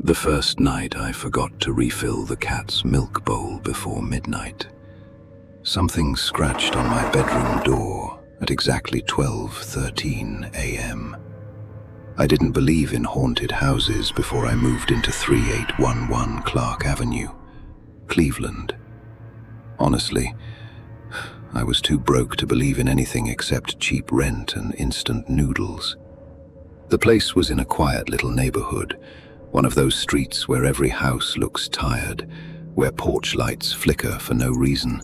The first night I forgot to refill the cat's milk bowl before midnight. Something scratched on my bedroom door at exactly 12:13 a.m. I didn't believe in haunted houses before I moved into 3811 Clark Avenue, Cleveland. Honestly, I was too broke to believe in anything except cheap rent and instant noodles. The place was in a quiet little neighborhood, one of those streets where every house looks tired, where porch lights flicker for no reason,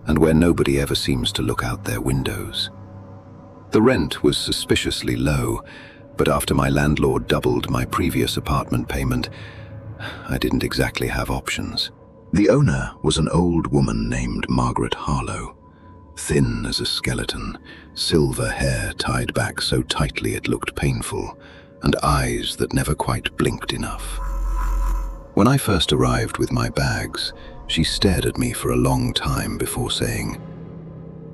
and where nobody ever seems to look out their windows. The rent was suspiciously low, but after my landlord doubled my previous apartment payment, I didn't exactly have options. The owner was an old woman named Margaret Harlow, thin as a skeleton, silver hair tied back so tightly it looked painful, and eyes that never quite blinked enough. When I first arrived with my bags, she stared at me for a long time before saying,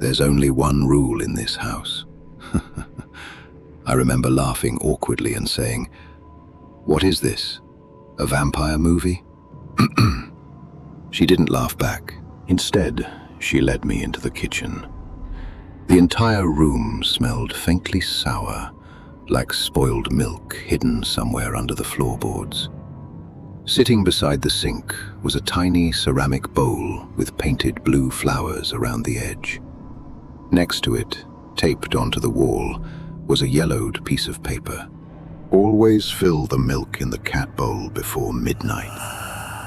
"There's only one rule in this house." I remember laughing awkwardly and saying, "What is this? A vampire movie?" She didn't laugh back. Instead, she led me into the kitchen. The entire room smelled faintly sour, like spoiled milk hidden somewhere under the floorboards. Sitting beside the sink was a tiny ceramic bowl with painted blue flowers around the edge. Next to it, taped onto the wall, was a yellowed piece of paper. "Always fill the milk in the cat bowl before midnight."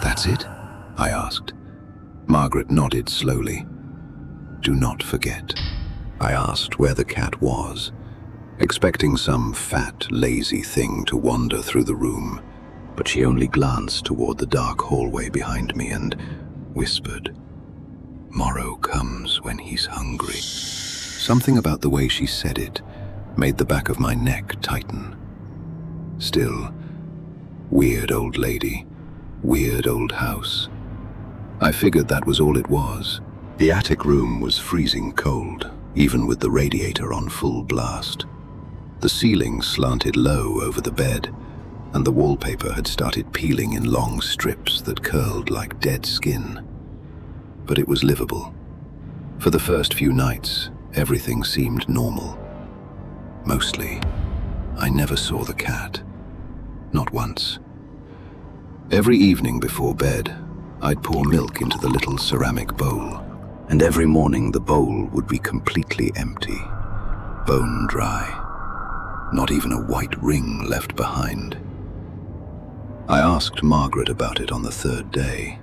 "That's it?" I asked. Margaret nodded slowly. "Do not forget." I asked where the cat was, expecting some fat, lazy thing to wander through the room, but she only glanced toward the dark hallway behind me and whispered, "Morrow comes when he's hungry." Something about the way she said it made the back of my neck tighten. Still, weird old lady, weird old house. I figured that was all it was. The attic room was freezing cold, even with the radiator on full blast. The ceiling slanted low over the bed, and the wallpaper had started peeling in long strips that curled like dead skin. But it was livable. For the first few nights, everything seemed normal. Mostly, I never saw the cat. Not once. Every evening before bed, I'd pour milk into the little ceramic bowl, and every morning the bowl would be completely empty, bone dry. Not even a white ring left behind. I asked Margaret about it on the third day.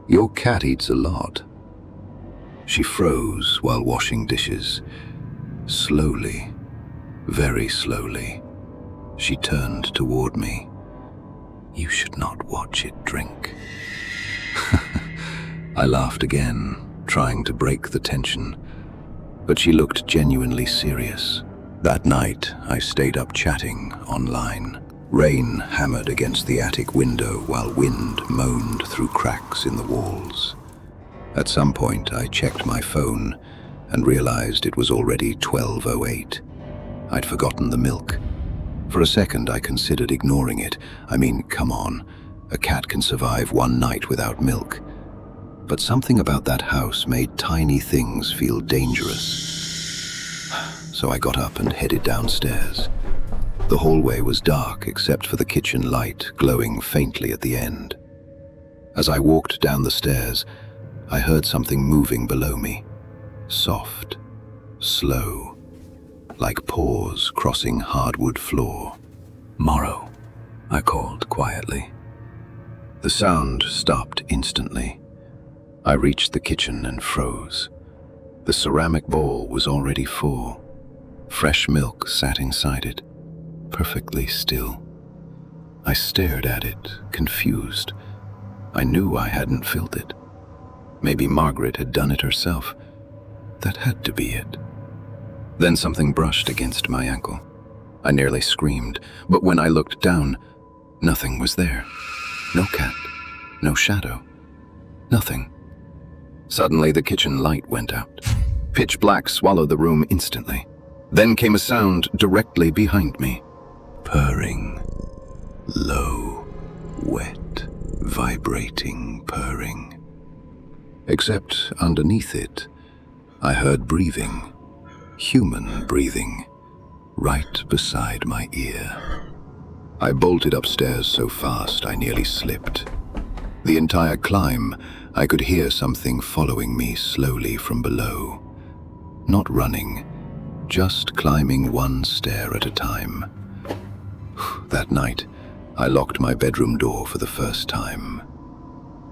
"Your cat eats a lot." She froze while washing dishes. Slowly, very slowly, she turned toward me. "You should not watch it drink." I laughed again, trying to break the tension, but she looked genuinely serious. That night, I stayed up chatting online. Rain hammered against the attic window while wind moaned through cracks in the walls. At some point, I checked my phone and realized it was already 12:08. I'd forgotten the milk. For a second, I considered ignoring it. I mean, come on, a cat can survive one night without milk. But something about that house made tiny things feel dangerous. So I got up and headed downstairs. The hallway was dark except for the kitchen light glowing faintly at the end. As I walked down the stairs, I heard something moving below me. Soft, slow, like paws crossing hardwood floor. "Morrow," I called quietly. The sound stopped instantly. I reached the kitchen and froze. The ceramic bowl was already full. Fresh milk sat inside it, perfectly still. I stared at it, confused. I knew I hadn't filled it. Maybe Margaret had done it herself. That had to be it. Then something brushed against my ankle. I nearly screamed, but when I looked down, nothing was there. No cat, no shadow, nothing. Suddenly the kitchen light went out. Pitch black swallowed the room instantly. Then came a sound directly behind me. Purring. Low. vibrating purring. Except underneath it, I heard breathing, human breathing, right beside my ear. I bolted upstairs so fast I nearly slipped. The entire climb, I could hear something following me slowly from below. Not running, just climbing one stair at a time. That night, I locked my bedroom door for the first time.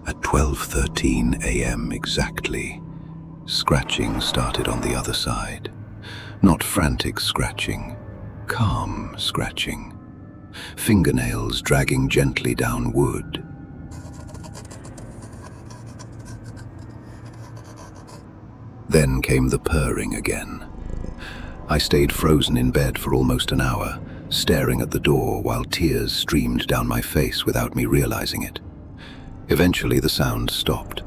At 12:13 a.m. exactly, scratching started on the other side. Not frantic scratching, calm scratching. Fingernails dragging gently down wood. Then came the purring again. I stayed frozen in bed for almost an hour, staring at the door while tears streamed down my face without me realizing it. Eventually the sound stopped,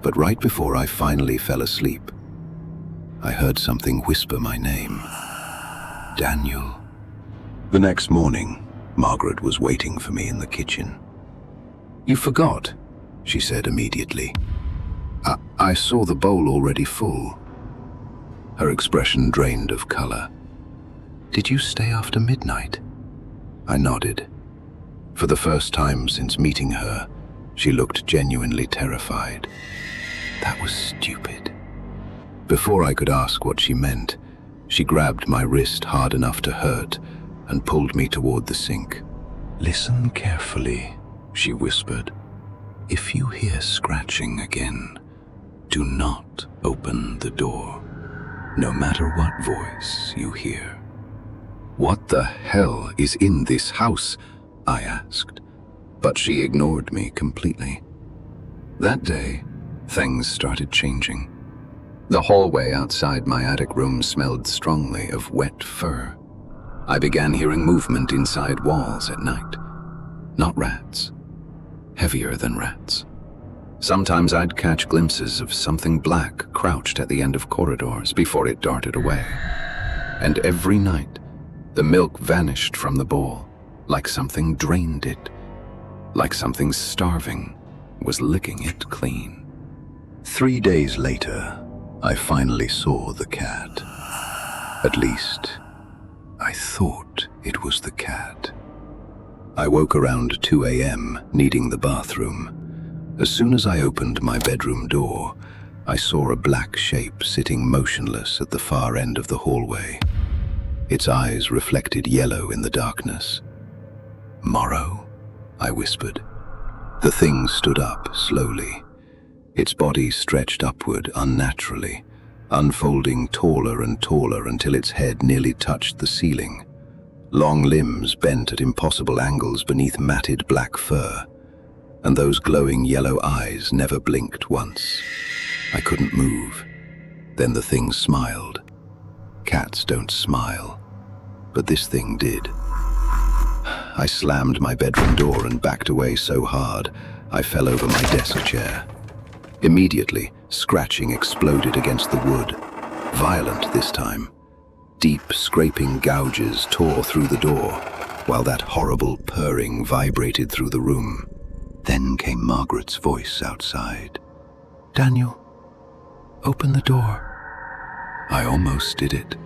but right before I finally fell asleep, I heard something whisper my name. Daniel. The next morning, Margaret was waiting for me in the kitchen. "You forgot," she said immediately. I saw the bowl already full." Her expression drained of color. "Did you stay after midnight?" I nodded. For the first time since meeting her, she looked genuinely terrified. That was stupid. Before I could ask what she meant, she grabbed my wrist hard enough to hurt and pulled me toward the sink. "Listen carefully," she whispered. "If you hear scratching again, do not open the door, no matter what voice you hear." "What the hell is in this house?" I asked, but she ignored me completely. That day, things started changing. The hallway outside my attic room smelled strongly of wet fur. I began hearing movement inside walls at night. Not rats. Heavier than rats. Sometimes I'd catch glimpses of something black crouched at the end of corridors before it darted away. And every night, the milk vanished from the bowl, like something drained it, like something starving was licking it clean. 3 days later, I finally saw the cat. At least, I thought it was the cat. I woke around 2 a.m., needing the bathroom. As soon as I opened my bedroom door, I saw a black shape sitting motionless at the far end of the hallway. Its eyes reflected yellow in the darkness. "Morrow?" I whispered. The thing stood up slowly. Its body stretched upward unnaturally, unfolding taller and taller until its head nearly touched the ceiling. Long limbs bent at impossible angles beneath matted black fur, and those glowing yellow eyes never blinked once. I couldn't move. Then the thing smiled. Cats don't smile, but this thing did. I slammed my bedroom door and backed away so hard, I fell over my desk chair. Immediately, scratching exploded against the wood. Violent this time. Deep, scraping gouges tore through the door, while that horrible purring vibrated through the room. Then came Margaret's voice outside. "Daniel, open the door." I almost did it.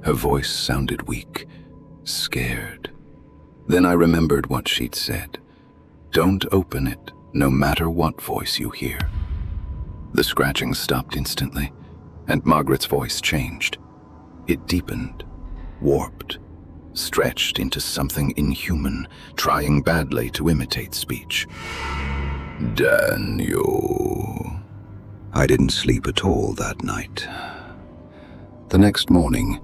Her voice sounded weak, scared. Then I remembered what she'd said. "Don't open it, no matter what voice you hear." The scratching stopped instantly, and Margaret's voice changed. It deepened, warped, stretched into something inhuman, trying badly to imitate speech. "Daniel." I didn't sleep at all that night. The next morning,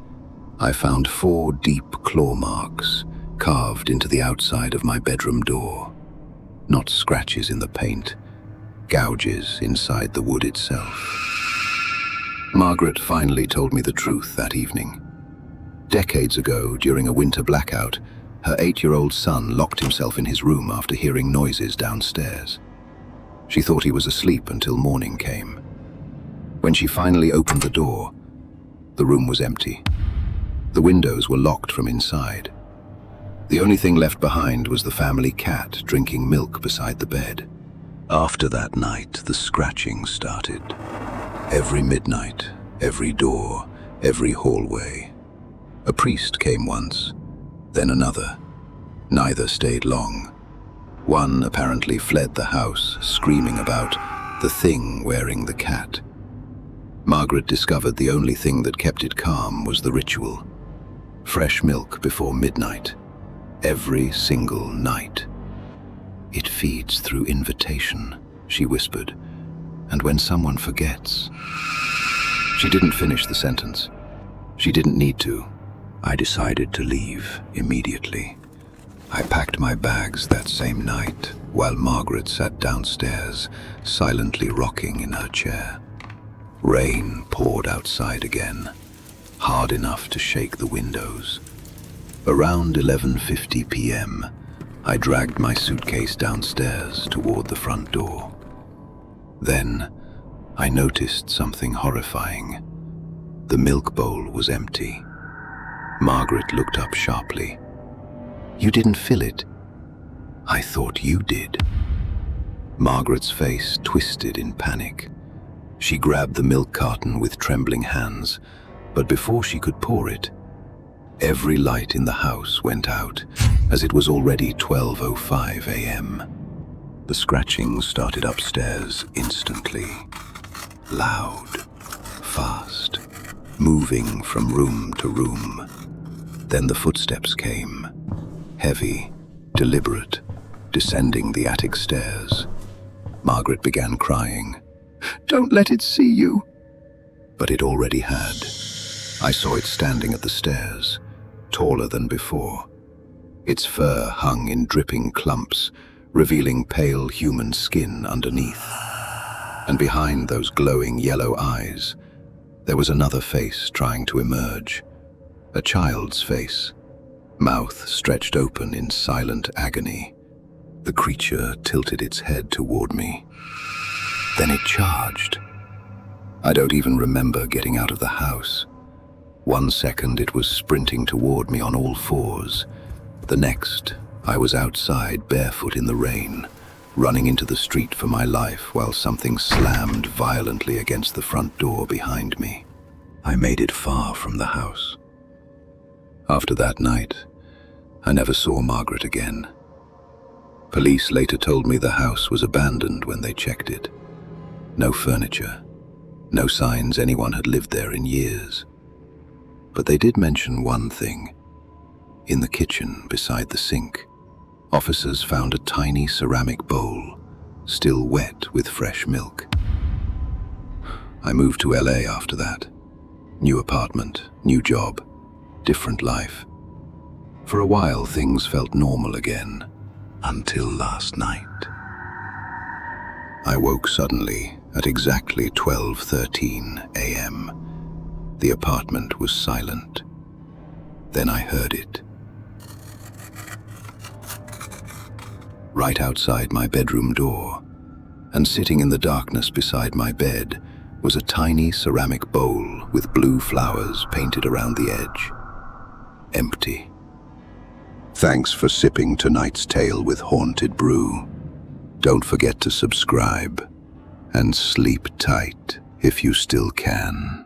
I found 4 deep claw marks carved into the outside of my bedroom door. Not scratches in the paint, gouges inside the wood itself. Margaret finally told me the truth that evening. Decades ago, during a winter blackout, her 8-year-old son locked himself in his room after hearing noises downstairs. She thought he was asleep until morning came. When she finally opened the door, the room was empty. The windows were locked from inside. The only thing left behind was the family cat drinking milk beside the bed. After that night, the scratching started. Every midnight, every door, every hallway. A priest came once, then another. Neither stayed long. One apparently fled the house, screaming about the thing wearing the cat. Margaret discovered the only thing that kept it calm was the ritual. Fresh milk before midnight, every single night. "It feeds through invitation," she whispered, "and when someone forgets..." She didn't finish the sentence. She didn't need to. I decided to leave immediately. I packed my bags that same night, while Margaret sat downstairs, silently rocking in her chair. Rain poured outside again, hard enough to shake the windows. Around 11:50 p.m., I dragged my suitcase downstairs toward the front door. Then, I noticed something horrifying. The milk bowl was empty. Margaret looked up sharply. "You didn't fill it." "I thought you did." Margaret's face twisted in panic. She grabbed the milk carton with trembling hands, but before she could pour it, every light in the house went out, as it was already 12:05 a.m. The scratching started upstairs instantly. Loud, fast, moving from room to room. Then the footsteps came, heavy, deliberate, descending the attic stairs. Margaret began crying. "Don't let it see you." But it already had. I saw it standing at the stairs, taller than before. Its fur hung in dripping clumps, revealing pale human skin underneath. And behind those glowing yellow eyes, there was another face trying to emerge. A child's face, mouth stretched open in silent agony. The creature tilted its head toward me. Then it charged. I don't even remember getting out of the house. One second it was sprinting toward me on all fours. The next, I was outside barefoot in the rain, running into the street for my life while something slammed violently against the front door behind me. I made it far from the house. After that night, I never saw Margaret again. Police later told me the house was abandoned when they checked it. No furniture, no signs anyone had lived there in years. But they did mention one thing. In the kitchen beside the sink, officers found a tiny ceramic bowl, still wet with fresh milk. I moved to LA after that. New apartment, new job, different life. For a while things felt normal again, until last night. I woke suddenly at exactly 12:13 a.m. The apartment was silent. Then I heard it. Right outside my bedroom door, and sitting in the darkness beside my bed, was a tiny ceramic bowl with blue flowers painted around the edge. Empty. Thanks for sipping tonight's tale with Haunted Brew. Don't forget to subscribe, and sleep tight if you still can.